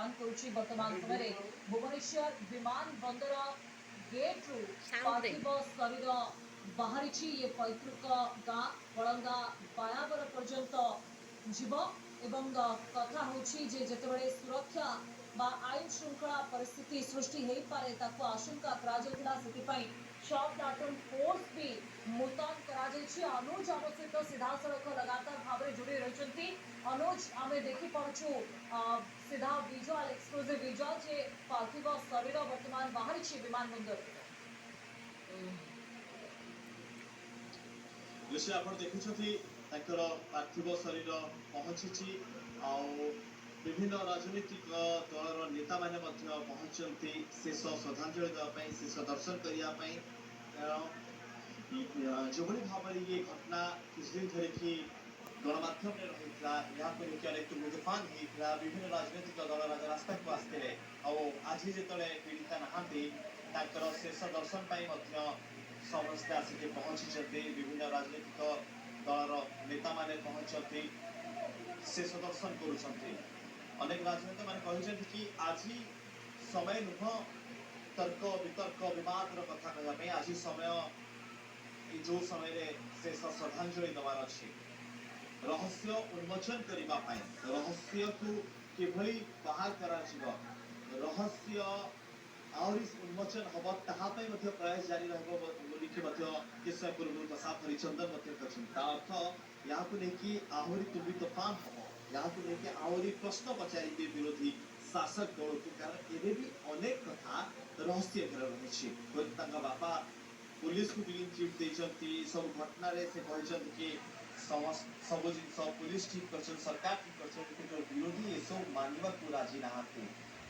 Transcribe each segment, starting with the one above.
प्रदान करुच्ची वर्तमान समय भुवनेश्वर विमान बंदर गेट रु साउंड पार्थिव शरीर बाहरी ये पैतृक गाँ कलंगा बायावर पर्यंत जीव एवं कथा होची जे जेतेबेले सुरक्षा बा आईन श्रृंखला परिस्थिति सृष्टि हो पारे ताको आशंका करा जायतिला सेतिपई शॉप डाटन फोर्स भी मुतयन करा जायछि। अनुज आम सहित सीधा सड़क लगातार भाव में जोड़ी रही। अनुज आम देखी पार्छु सीधा विजुअल एक्सक्लूसिव विजुअल जे पार्थिव शरीर वर्तमान बाहरी विमान बंदर दृश्य आप देखुं पार्थिव शरीर पहुंची विभिन्न राजनीतिक दलर नेता मैंने पहुंचती शेष श्रद्धांजलि देवाई शेष दर्शन करने जो भाव में ये घटना किछ दिन धरिकी गणमाध्यम रही अनेक तुफान होता विभिन्न राजनीतिक दल रास्ता को आसते आज जिते पीड़िता नहांती शेष दर्शन समस्ते आसिक पहुंची विभिन्न राजनीतिक दलर नेता माने पहुंचती शेष दर्शन करेक राजनेता मैंने कहते कि आज समय नुह तर्क वितर्क विवाद कथा कहवाई आज समय जो समय शेष श्रद्धांजलि दबार अच्छी रहस्य उन्मोचन करने रहस्य को किभली बाहर करा रहस्य आहरी उन्मोचन हम ताहाई प्रयास जारी रही समय पूर्व प्रसाद हरिचंदन अर्थ यहाँ लेकिन आहरी तुबी तोफान हम यहाँ लेकिन आहरी प्रश्न पचारे विरोधी शासक दल को कारण एवं भी अनेक कथा रहस्य घेर रही बापा पुलिस को क्लीन चिट देती सब घटना से कहते कि सब जिन पुलिस ठीक कर सरकार ठीक कर विरोधी ये सब मानवा को राजी नहांती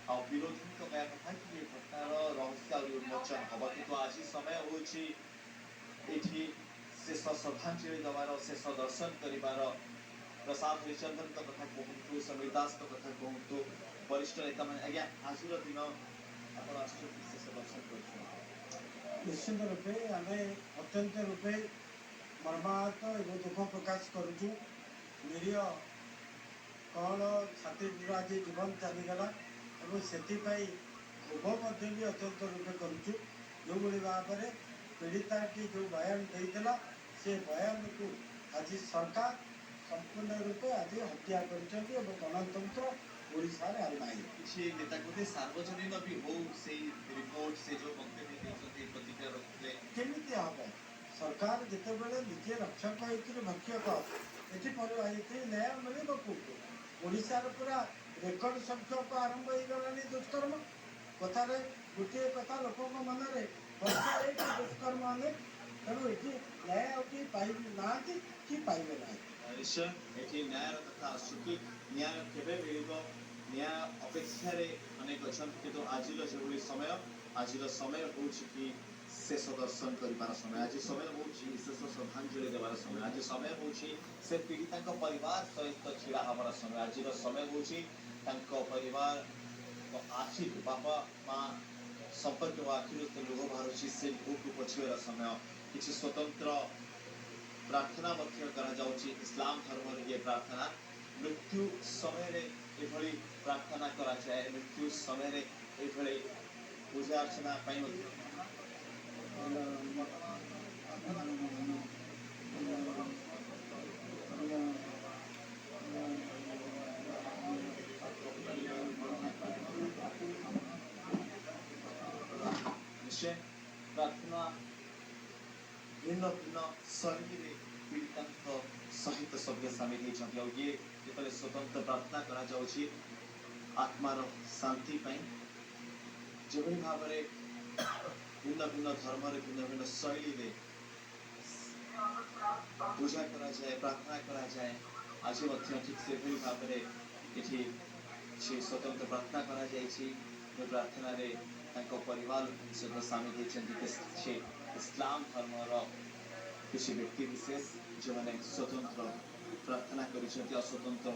आ विरोधी तो कह कथा कि ये घटनार रहस्य उन्मोचन हम कि आज समय हूँ शेष श्रद्धांजलि दबार शेष दर्शन कर प्रसाद हरिचंदन कथा कहतु समीर दास कथा कहतु वरिष्ठ नेता मैंने आज्ञा आज दिन आप शेष दर्शन कर निश्चित रूपे आम अत्यंत रूपे मर्माहत एवं दुख प्रकाश करुचु निरीह कौन छात्री आज जीवन चलीगला और से क्षोभ भी अत्यंत रूपे करुचु जो भाई भाव में पीड़िता जो बयान देता से बयान को आज सरकार संपूर्ण रूपे आज हत्या कर गणतंत्र ओडिशा रे आरमाई किसी नेता को सार्वजनीन भी हो से रिपोर्ट से जो वक्तव्य प्रतिक्रिया रखते केमिति हम सरकार जिते बड़े निजे रक्षक होती भक्षक ये न्याय मिल ओडार पूरा रेकर्ड संख्यक आरंभ हो गलानी दुष्कर्म कथार गोटे कथा लोक मन में दुष्कर्म अनेक तेणु ये न्याय ना कि पाइबे ना निश्चय ये न्याय कथा आसुकी न्याय केवे मिल न्याय अपेक्षा अनेक अच्छा किंतु आज जो समय हूँ कि शेष दर्शन कर समय आज समय हूँ शेष श्रद्धांजलि देवार समय आज समय हूँ से पीड़िता परिवार सहित छिड़ा हमार समय आज समय हूँ परिवार आखि बापा माँ संपर्क आखिर लुह बाहर से लुह को पोछिबार समय किसी स्वतंत्र प्रार्थना इस्लाम धर्म ये प्रार्थना मृत्यु समय ये प्रार्थना करा जाए मृत्यु समय ये पूजा अर्चना निश्चय प्रार्थना भिन्न भिन्न शैली पीड़िता सहित सभ्य सामिल होती ये जो स्वतंत्र प्रार्थना करा आत्मार शांति जो भाव में भिन्न भिन्न धर्म भिन्न भिन्न शैली पूजा करा जाए प्रार्थना करा जाए आज ठीक से भाव में ये स्वतंत्र प्रार्थना करा जो प्रार्थना परिवार सहित सामिल होती इस्लाम धर्मर किसी व्यक्ति विशेष जो मैंने स्वतंत्र प्रार्थना कर स्वतंत्र